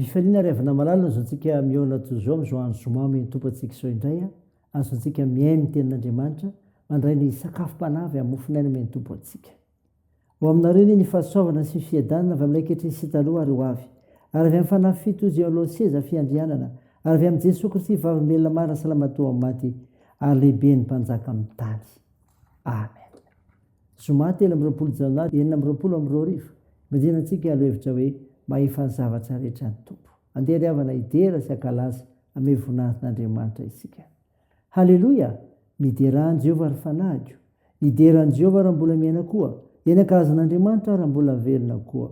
fifaliana riavana malala zao antsika miona toy zao am'izao andro zoma mitompo antsika zao indray a azo antsika miainy tenin'andriamanitra mandray ny sakafo-panavy amin'ny mofinaina mitompo antsika. Ho aminareo ny fahasoavana sy fiadanana avy amin'ilay ankehitriny sy taloha ary ho avy ary avy amin'ny fanahy fito izay alohan'ny seza fiandrianana ary avy amin'ny Jesosy Kristy vavimelona marina salamatoa amin'ny maty ary lehibe ny mpanjaka amin'ny tany. Amen. Zoma 3:20 mijina antsika aloha hevitra hoe mahefa ny zavatra rehetra ny tompo. Andeha riavana idera sy ankalaza ame voninahit'Andriamanitra isika. Haleloia! Mideran Jehovah ary fanahiko. Mideran Jehovah raha mbola miaina koa. Eny ankalazan'Andriamanitra raha mbola velona koa.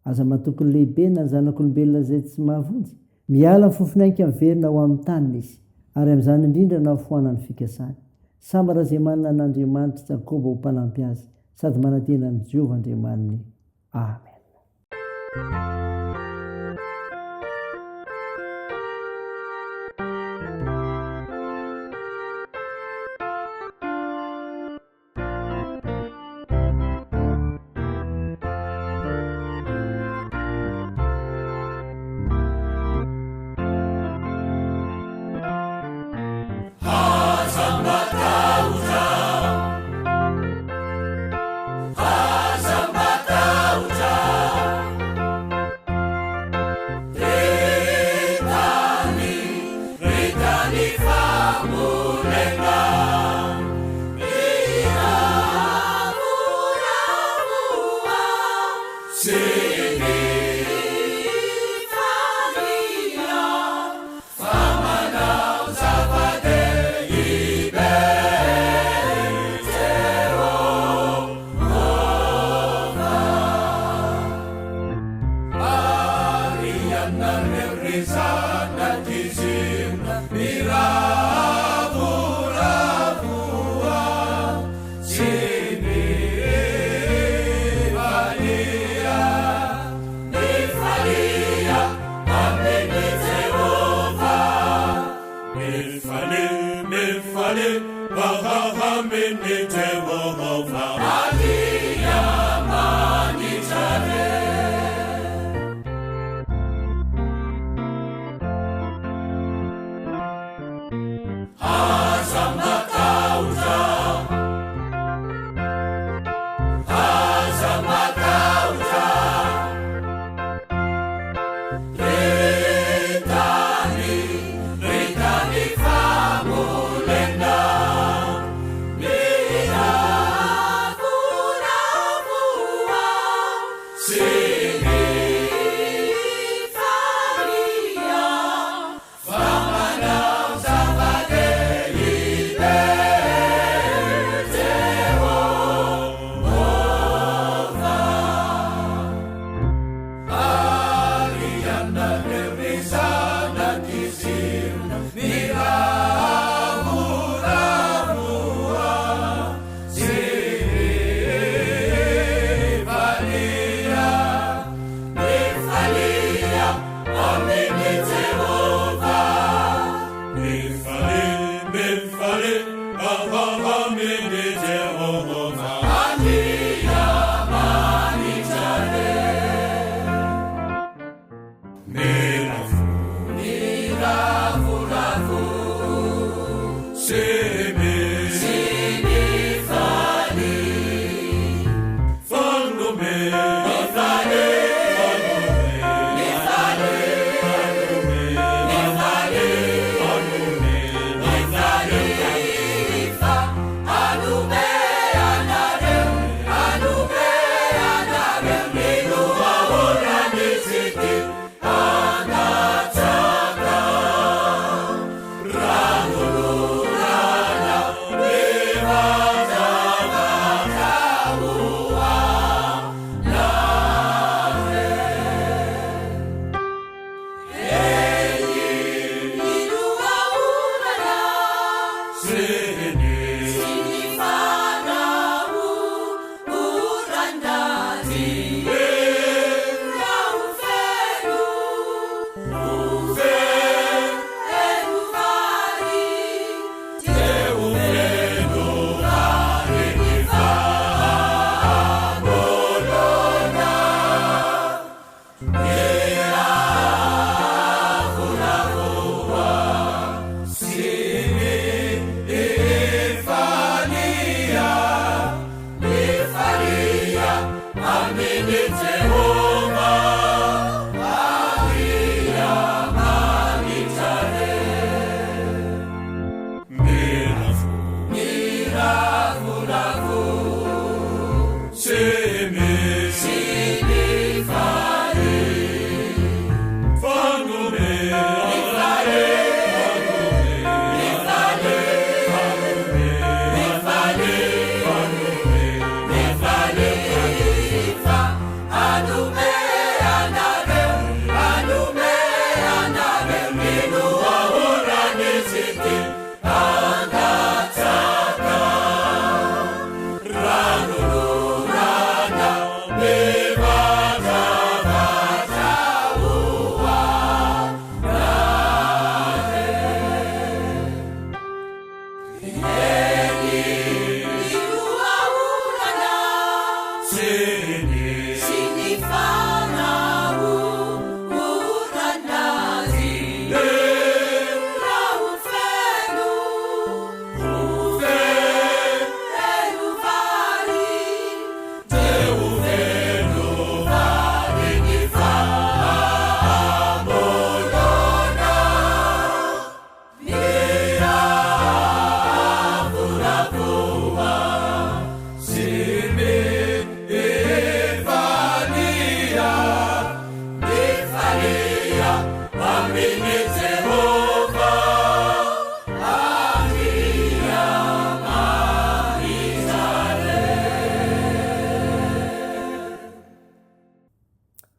Aza matokony lehibe na ny zanak'olombelona izay tsy mahavonjy. Miala ny fofinaika miverina ho amin'ny taniny izy ary amin'izany indrindra na foanany fikasany. Samy raha izay manana an'Andriamanitra Jakoba ho mpanampy azy sady manantena ny Jehovah Andriamaniny. Amen.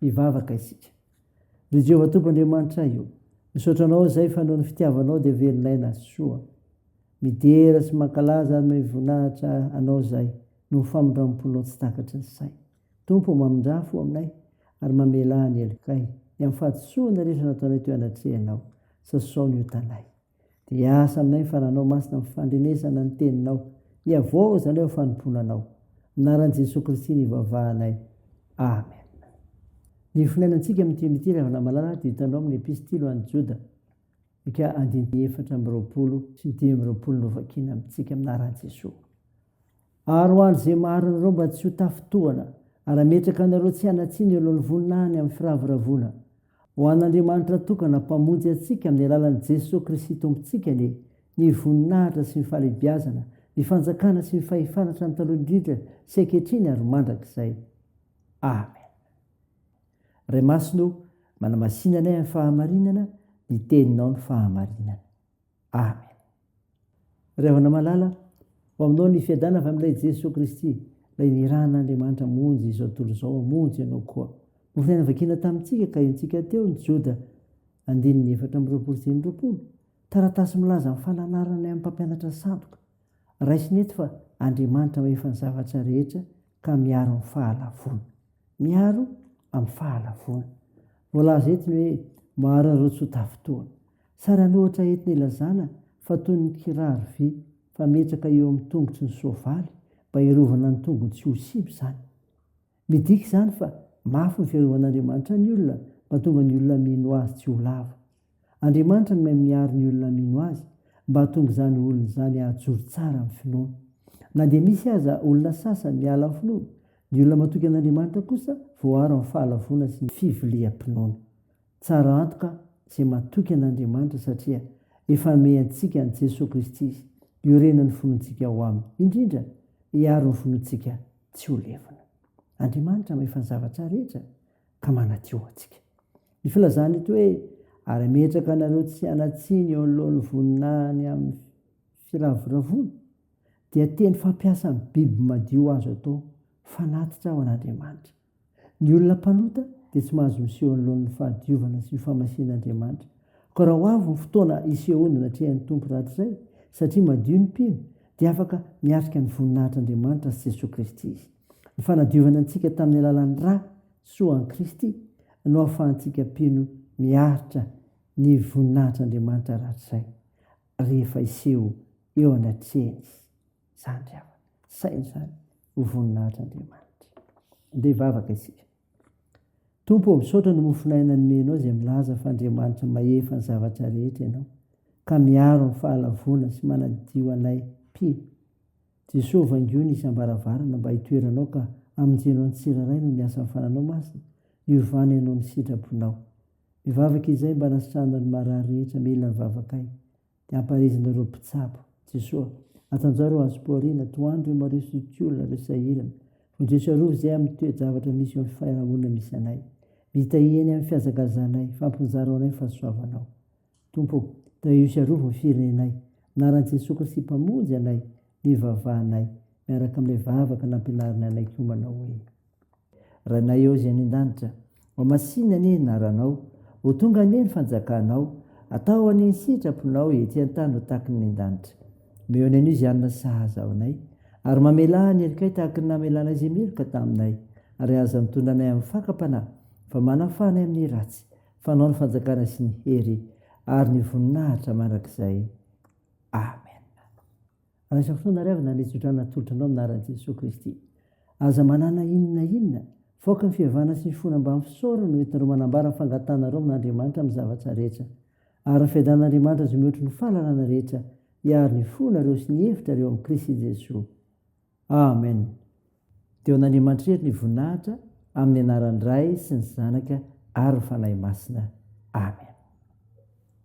Ivavaka isika. Ry Jehovah Tompoandriamanitra io, misaotranao zay fa noho ny fitiavanao dia velinaina soa. Midera sy mankalaza ary mivonahitra anao zay no famindramponao tsy takatry ny say. Tompo mamindrafo aminay ary mamela ny elikay ny amin'ny fahadisoana rehetra nataonay teo anatrehanao sasosaony io tanay. Dia asa aminay faranao masina amin'ny fandrenesana ny teninao, hiavoazana eo fanomponanao. Anaran'i Jesosy Kristy ny ivavahanay. Amen. Ny finainantsika amin'ity unité rehefa malala dia hitanao amin'ny epistily ho an'i Joda. Ika 4:20 sy 10:20 no vakiana amintsika aminaran'i Jesosy. Ary ho an'izay maharinareo mba tsy ho tafitohana, ary ametraka anareo tsy hanatsiny eo alohan'ny voninahiny amin'ny firaviravona. Ho an'Andriamanitra tokana mpamonjy antsika amin'ny alalan'i Jesosy Kristy tompontsika ny voninahitra sy ny fahalebiazana, ny fanjakana sy ny fahefanatra ny taloha indrindra sy ankehitriny ary mandrakizay. Amen. Ray masino manamasinanay amin'ny fahamarinana, ny teninao ny fahamarinana. Amen. Ray havana malala, ho aminao ny fiadana avy amin'ilay Jesosy Kristy, ilay niran'Andriamanitra monjy izao tontolo izao, monjy ianao koa. No finaina vakiana tamintsika ka entsika teo ny Joda 4:20. Taratasy milaza amin'ny fananarana amin'ny mpampianatra sandoka. Raisiny eto fa Andriamanitra maefa ny zavatra rehetra ka miaro amin'ny fahalavona. Miaro amin'ny fahalavona. Voalaza etiny hoe maharinareo tsy ho tafitohana. Sara nohatra entina ilazana fa toy ny kiraro vy fametraka eo amin'ny tongotry ny soavaly mba hiarovana ny tongony tsy ho simba izany. Midika izany fa mafy ny fiarovan'Andriamanitra ny olona mba tonga ny olona mino azy tsy ho lava. Andriamanitra no miaro ny olona mino azy mba hatonga izany olona izany hahajoro tsara amin'ny finoana. Na dia misy aza olona sasany miala amin'ny finoana, ny olona matoky an'Andriamanitra kosa voaro amin'ny fahalavona sy ny fiviliam-pinoana. Tsara antoka izay matoky an'Andriamanitra satria efa meantsika ny Jesosy Kristy iorena ny finoantsika ho aminy, indrindra hiaro ny finoantsika tsy ho levona. Andriamanitra maefa ny zavatra rehetra ka manadio antsika. Ny filazana eto hoe ary ametraka anareo tsy hanatsiny eo alohan'ny voninahiny amin'ny firaviravona dia teny fampiasa amin'ny biby madio azo atao fanatitra ao an'Andriamanitra. Ny olona mpanota dia tsy mahazo miseho alohan'ny fahadiovana sy ny fahamasin'Andriamanitra. Ka raha ho avy ny fotoana isehonana atrehan'ny tompo rahatrizay satria madio ny mpino dia afaka miatrika ny voninahitr'Andriamanitra sy Jesosy Kristy izy. Ny fanadiovana antsika tamin'ny alalan'ny rà soan'i Kristy no ahafahantsika mpino miaritra ny voninahitr'Andriamanitra rahatrizay rehefa iseho eo anatrehany izany rehefa sainy izany ho voninahitr'Andriamanitra. Andeha hivavaka isika. Tompo, misaotra no mofinaina ny menao izay milaza fa Andriamanitra maefa ny zavatra rehetra ianao ka miaro amin'ny fahalavona sy manadio anay mpino. Jesosy vangiony isam-baravarana mba hitoeranao ka amin'njeno ny tsiraray no miasa amin'ny fananao masina niovany ianao ny sitraponao. Mivavaka izay mba nasitrahana ny marary rehetra mila nivavaka ay dia amparizina ireo mpitsabo. Jesoa, atanjaro azo poariana toandro mareo sotiolona reo sahirana vondresarovo izay amin'ny toe-javatra misy eo amin'ny fiarahamonina misy anay. Mitahiny amin'ny fiazakazanay famponjaro anay fahasoavanao. Tompo, da io sarovo ny firenenay naran'i Jesosy Kristy mpamonjy anay nivavahanay miaraka amin'ilay vavaka nampianarina anay koa manao hoe: Ranay eo izay an-danitra, ho masina anie ny naranao, ho tonga anie ny fanjakanao, atao anie ny sitraponao ety an-tany ho tahaka ny an-danitra. Meo any an'io izay anona sahaza ao anay, ary mamela ny erikay tahaka ny namelanay izay meloka taminay, ary aza mitondra anay amin'ny fakapanahy, fa manafanay amin'ny ratsy, fanao ny fanjakana sy ny hery, ary ny voninahitra mandrakizay. Amen. Raha fotoana riavana ny tsotrana tolotranao aminaran'i Jesosy Kristy. Aza manana inona foka ny fihavana sy ny fona mba amin'ny fisaorana no entinareo manambara ny fangatanareo amin'Andriamanitra amin'ny zavatra rehetra. Ary ny fiadan'Andriamanitra azo mihoatra ny fahalalana rehetra hiaro ny fonareo sy ny hevitra reo amin'ny Kristy Jesosy. Amen. Teo an'Andriamanitra rehetra ny voninahitra amin'ny anaran'ny Ray sy ny Zanaka ary ny Fanahy Masina. Amen.